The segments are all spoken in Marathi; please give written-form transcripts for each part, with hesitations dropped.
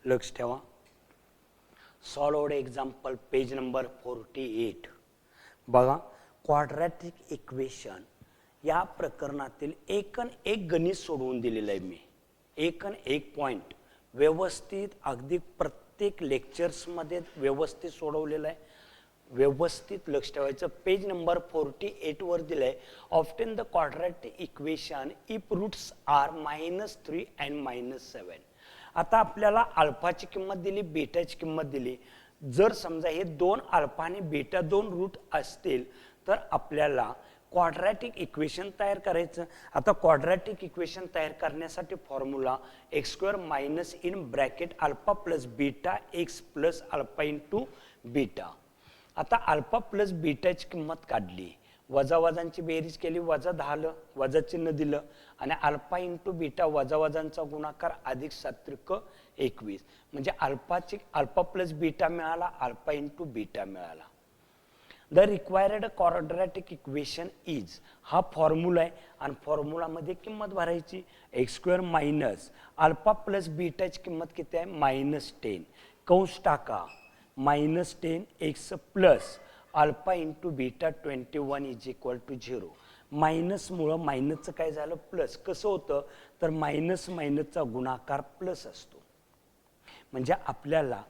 लक्ष ठेवा. Solved example page number 48. बघा, क्वाड्रॅटिक इक्वेशन या प्रकरणातील एक गणित सोडवून दिलेलं आहे मी. एक पॉइंट व्यवस्थित अगदी प्रत्येक लेक्चर्समध्ये व्यवस्थित सोडवलेलं आहे. व्यवस्थित लक्ष ठेवायचं. पेज नंबर 48 वर दिलंय. Often the quadratic equation if roots are -3 and -7. आता आपल्याला अल्फाची किंमत दिली, बीटाची किंमत दिली. जर समजा हे दोन अल्फा आणि बीटा दोन रूट असतील तर आपल्याला क्वाड्रॅटिक इक्वेशन तयार करायचं. आता क्वाड्रॅटिक इक्वेशन तयार करण्यासाठी formula x² minus in bracket alpha plus beta x plus alpha into beta. आता अल्फा प्लस बीटाची किंमत काढली, वजा वजांची बेरीज केली, वजा 10 आलं, वजा चिन्ह दिलं आणि अल्फा इंटू बीटा वजा वजांचा गुणाकार अधिक 7 21 म्हणजे अल्फा प्लस बीटा मिळाला, अल्फा इंटू बीटा मिळाला. The required quadratic equation is, हा फॉर्म्युला आहे आणि फॉर्म्युलामध्ये किंमत भरायची. x² मायनस अल्फा प्लस बीटाची किंमत किती आहे -10, कंस टाका -10 x plus alpha into beta 21 is equal to 0. मायनसमुळं मायनसचं काय झालं प्लस. कसं होतं तर मायनस मायनसचा गुणाकार प्लस असतो. म्हणजे आपल्याला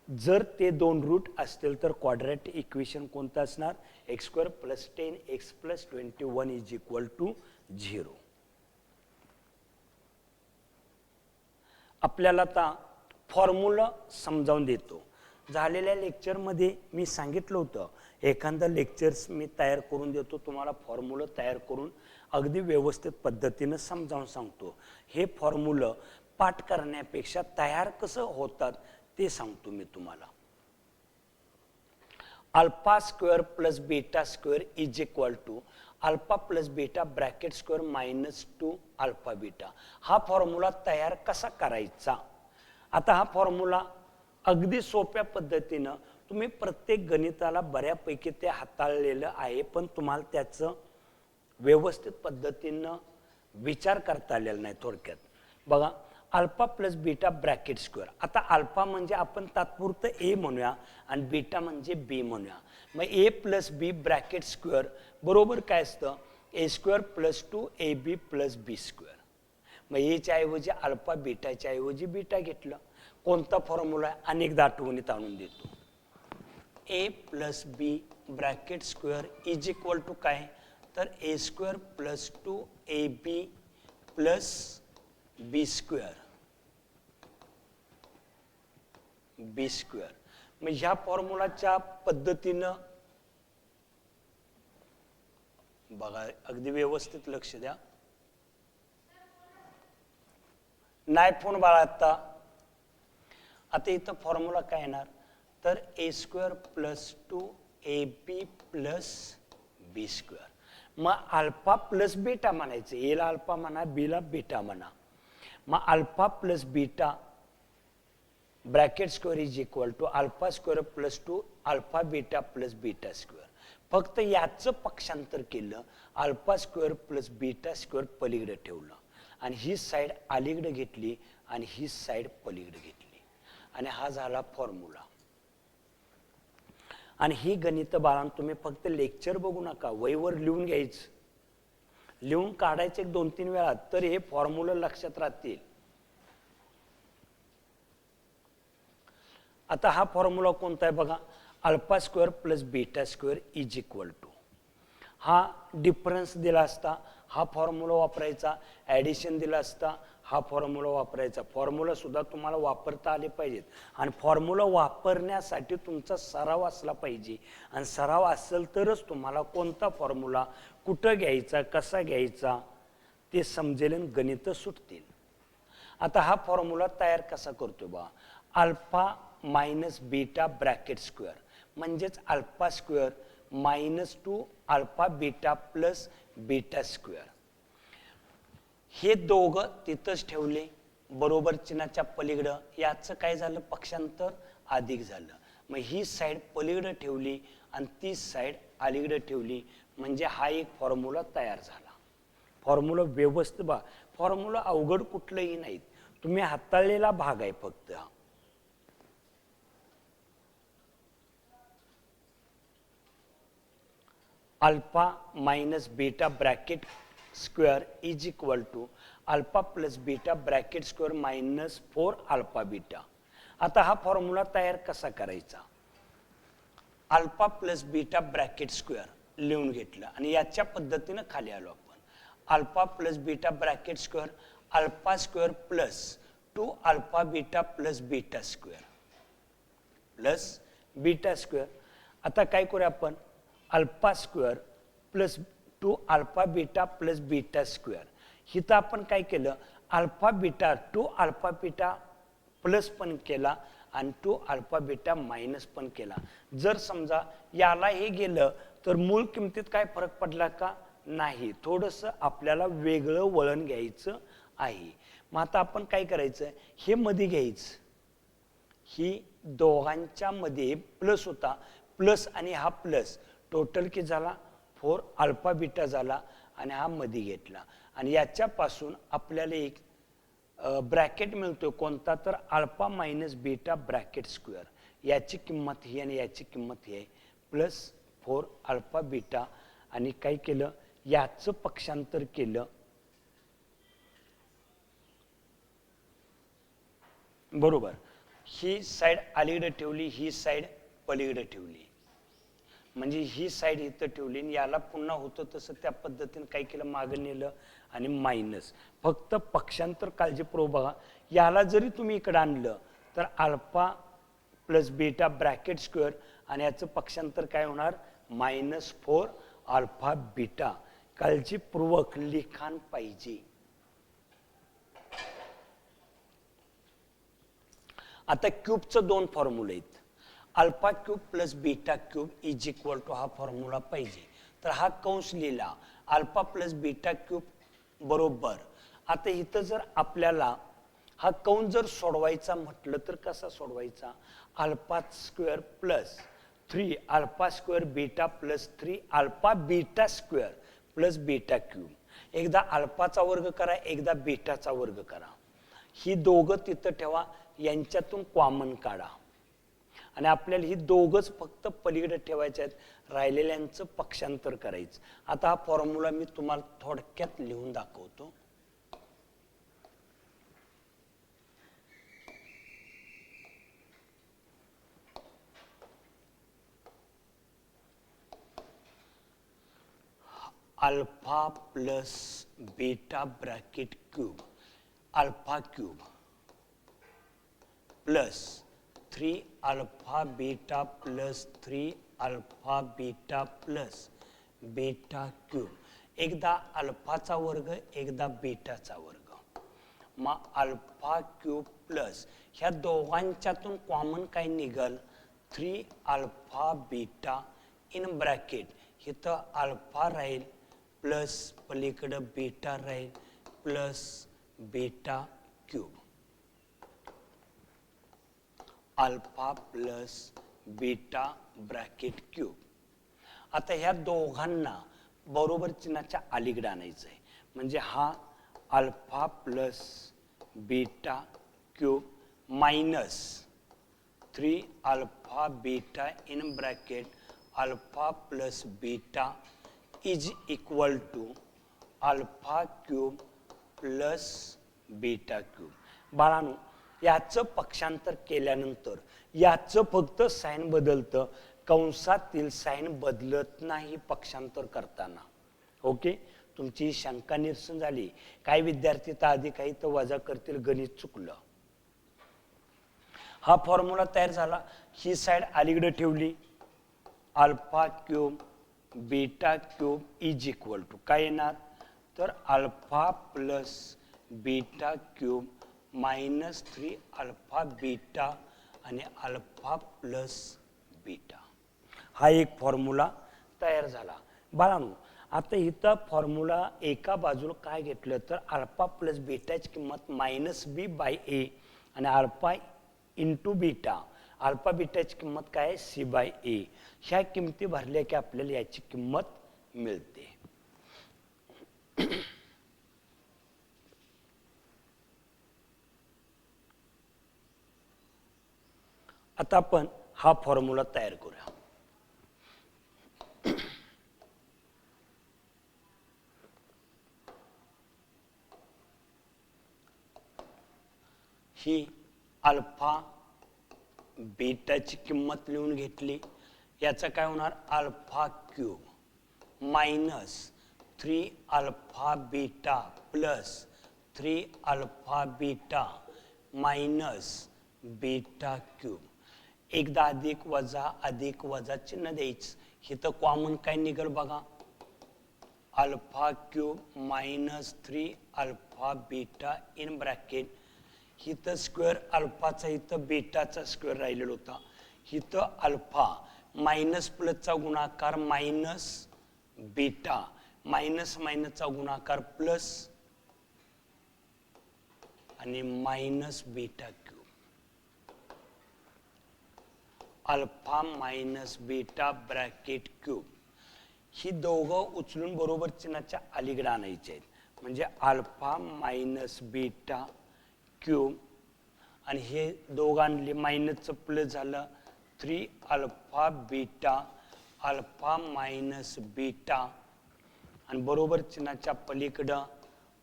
जर ते दोन रूट असतील तर क्वाड्रॅटिक इक्वेशन कोणतं असणार x² plus 10 x plus 21 is equal to 0. आपल्याला आता फॉर्म्युला समजावून देतो. झालेल्या लेक्चरमध्ये मी सांगितलं होतं एखादं लेक्चर्स मी तयार करून देतो तुम्हाला, फॉर्म्युला तयार करून अगदी व्यवस्थित पद्धतीनं समजावून सांगतो. हे फॉर्म्युला पाठ करण्यापेक्षा तयार कसं होतात ते सांगतो मी तुम्हाला. Alpha square plus beta square is equal to alpha plus beta bracket square -2 alpha beta. हा फॉर्म्युला तयार कसा करायचा. आता हा फॉर्म्युला अगदी सोप्या पद्धतीनं तुम्ही प्रत्येक गणिताला बऱ्यापैकी ते हाताळलेलं आहे, पण तुम्हाला त्याचं व्यवस्थित पद्धतीनं विचार करता आलेला नाही. थोडक्यात बघा, alpha plus beta bracket square. आता अल्फा म्हणजे आपण तात्पुरतं ए म्हणूया आणि बीटा म्हणजे बी म्हणूया. मग ए प्लस बी ब्रॅकेट स्क्वेअर बरोबर काय असतं a² plus 2ab plus b². मग एच्या ऐवजी अल्फा, बीटाच्या ऐवजी बीटा घेतलं. कोणता फॉर्म्युला आहे अनेकदा आठवणीत आणून देतो. a plus b bracket square is equal to काय तर a² plus 2ab plus b². मग ह्या फॉर्म्युलाच्या पद्धतीनं बघा, अगदी व्यवस्थित लक्ष द्या. नाही फोन बाळा आता इथं फॉर्म्युला काय येणार तर a² plus 2ab plus b². मग अल्फा प्लस बीटा म्हणायचं. ए ला अल्फा म्हणा, बी ला बीटा म्हणा. मग alpha plus beta bracket square is equal to alpha square plus 2 alpha beta plus beta square. फक्त याचं पक्षांतर केलं, alpha square plus beta square पलीकडे ठेवलं आणि ही साईड अलीकडे घेतली आणि ही साईड पलीकडे घेतली आणि हा झाला फॉर्म्युला. आणि ही गणित बाळांनो तुम्ही फक्त लेक्चर बघू नका, वहीवर लिहून घ्यायचं, लिहून काढायचं 1-2-3 वेळा, तर हे फॉर्म्युला लक्षात राहतील. आता हा फॉर्म्युला कोणता आहे बघा, alpha square plus beta square is equal to, हा डिफरन्स दिला असता हा फॉर्म्युला वापरायचा, ॲडिशन दिला असता हा फॉर्म्युला वापरायचा. फॉर्म्युला सुद्धा तुम्हाला वापरता आले पाहिजेत आणि फॉर्म्युला वापरण्यासाठी तुमचा सराव असला पाहिजे आणि सराव असेल तरच तुम्हाला कोणता फॉर्म्युला कुठं घ्यायचा, कसा घ्यायचा ते समजेल आणि गणित सुटतील. आता हा फॉर्म्युला तयार कसा करतो बा, alpha minus beta bracket square म्हणजेच alpha square -2 alpha beta plus beta square. हे दोघं तिथंच ठेवले बरोबर चिन्हाच्या पलीकडं. याचं काय झालं पक्षांतर अधिक झालं. मग ही साईड पलीकडे ठेवली आणि ती साईड अलीकडे ठेवली म्हणजे हा एक फॉर्म्युला तयार झाला. फॉर्म्युला व्यवस्थित फॉर्म्युला अवघड कुठलंही नाहीत, तुम्ही हाताळलेला भाग आहे फक्त. Alpha minus beta bracket square is equal to alpha plus beta bracket square minus 4 alpha beta. आता हा फॉर्म्युला तयार कसा करायचा? Alpha plus beta bracket square लिहून घेतलं आणि याच्या पद्धतीनं खाली आलो आपण. Alpha plus beta bracket square alpha square plus 2 alpha beta plus beta square plus beta square. आता काय करूया आपण? Alpha square plus 2 alpha beta plus beta square. इथं आपण काय केलं? Alpha beta 2 alpha beta plus पण केला आणि 2 अल्फा बीटा मायनस पण केला. जर समजा याला हे गेलं तर मूळ किमतीत काय फरक पडला का? नाही. थोडंसं आपल्याला वेगळं वळण घ्यायचं आहे. मग आता आपण काय करायचं? हे मध्ये घ्यायचं. ही दोघांच्या मध्ये प्लस होता, प्लस आणि हा प्लस टोटल किती झाला? 4 अल्फा बीटा झाला आणि हा मध्ये घेतला आणि याच्यापासून आपल्याला एक ब्रॅकेट मिळतो. कोणता? तर alpha minus beta bracket square. याची किंमत ही आणि याची किंमत ही आहे प्लस 4 अल्फा बीटा. आणि काय केलं? याचं पक्षांतर केलं बरोबर. ही साईड अलीकडे ठेवली, ही साईड पलीकडे ठेवली. म्हणजे ही साईड इथं ठेवली आणि याला पुन्हा होतं तसं त्या पद्धतीने काय केलं? मागं नेलं आणि मायनस. फक्त पक्षांतर काळजीपूर्वक बघा. याला जरी तुम्ही इकडे आणलं तर alpha plus beta bracket square आणि याचं पक्षांतर काय होणार? Minus 4 alpha beta. काळजीपूर्वक लिखाण पाहिजे. आता क्यूबचं 2 फॉर्म्युले आहेत. Alpha cube plus beta cube is equal to हा फॉर्म्युला पाहिजे. तर हा कंस लिहिला अल्फा प्लस बीटा क्यूब बरोबर. आता इथं जर आपल्याला हा कंस जर सोडवायचा म्हटलं तर कसा सोडवायचा? Alpha square plus 3 alpha square beta plus 3 alpha beta square plus beta cube. एकदा अल्फाचा वर्ग करा, एकदा बीटाचा वर्ग करा. ही दोघं तिथं ठेवा, यांच्यातून कॉमन काढा आणि आपल्याला ही दोघंच फक्त पलीकडे ठेवायचे आहेत. राहिलेल्यांचं पक्षांतर करायचं. आता हा फॉर्म्युला मी तुम्हाला थोडक्यात लिहून दाखवतो. Alpha plus beta bracket cube alpha cube plus 3 alpha beta plus 3 alpha beta plus beta cube. एकदा अल्फाचा वर्ग, एकदा बीटाचा वर्ग. मग अल्फा क्यूब प्लस ह्या दोघांच्यातून कॉमन काय निघल? 3 अल्फा बीटा इन ब्रॅकेट इथं अल्फा राहील प्लस पलीकडं बीटा राहील plus beta cube. Alpha plus beta bracket cube. आता ह्या दोघांना बरोबर चिन्हाच्या अलीकडे आणायचं आहे. म्हणजे हा alpha plus beta cube minus 3 alpha beta in bracket alpha plus beta is equal to alpha cube plus beta cube. बाळांनो, याचं पक्षांतर केल्यानंतर याचं फक्त साइन बदलतं, कंसातील साइन बदलत नाही पक्षांतर करताना. ओके, तुमची शंका निरसन झाली. काही विद्यार्थी तर आधी काही तर वजा करतील, गणित चुकलं. हा फॉर्म्युला तयार झाला. ही साइड अलीकडे ठेवली. Alpha cube beta cube is equal to काय येणार? तर alpha plus beta cube minus 3 alpha beta आणि अल्फा प्लस बीटा. हा एक फॉर्म्युला तयार झाला. बाळांनो, आता इथं फॉर्म्युला एका बाजूला काय घेतलं तर अल्फा प्लस बीटाची किंमत मायनस बी बाय ए आणि अल्फा इंटू बीटा. अल्फा बीटाची किंमत काय आहे? सी बाय ए. ह्या किमती भरल्या की आपल्याला याची किंमत मिळते. आता आपण हा फॉर्म्युला तयार करूया. ही अल्फा बीटाची किंमत लिहून घेतली, याचं काय होणार alpha cube minus 3 alpha beta plus 3 alpha beta minus beta cube. एकदा अधिक वजा चिन्ह द्यायचं. इथं कॉमन काय निघेल बघा, alpha cube minus 3 alpha beta in bracket. इथं स्क्वेअर अल्फाचा इथं बीटाचा स्क्वेअर राहिलेला होता. इथं अल्फा मायनस प्लसचा गुणाकार मायनस बीटा मायनस मायनसचा गुणाकार प्लस आणि minus beta cube. Alpha minus beta bracket cube. ही दोघं उचलून बरोबर चिन्हाच्या अलीकडे आणायचे आहेत. म्हणजे अल्फा मायनस बीटा क्यूब आणि हे दोघं आणले, मायनसचं प्लस झालं 3 alpha beta alpha minus beta आणि बरोबर चिन्हाच्या पलीकडं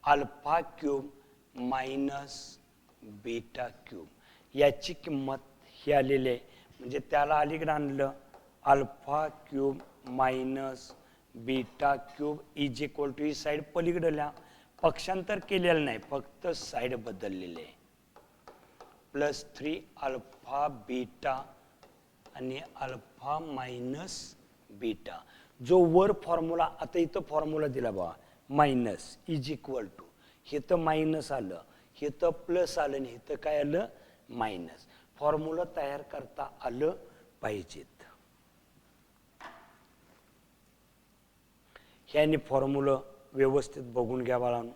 alpha cube minus beta cube. याची किंमत ही आलेली आहे. म्हणजे त्याला अलीकडे आणलं alpha cube minus beta cube is equal to ही साईड पलीकडल्या पक्षांतर केलेलं नाही, फक्त साईड बदललेले आहे. प्लस 3 अल्फा बीटा आणि अल्फा मायनस बीटा. जो वर फॉर्म्युला आता इथं फॉर्म्युला दिला बघा मायनस इज इक्वल टू, हे तर मायनस आलं, हे तर प्लस आलं आणि इथं काय आलं मायनस. फॉर्म्युला तयार करता आलं पाहिजेत. ह्याने फॉर्म्युला व्यवस्थित बघून घ्या बाळांनो.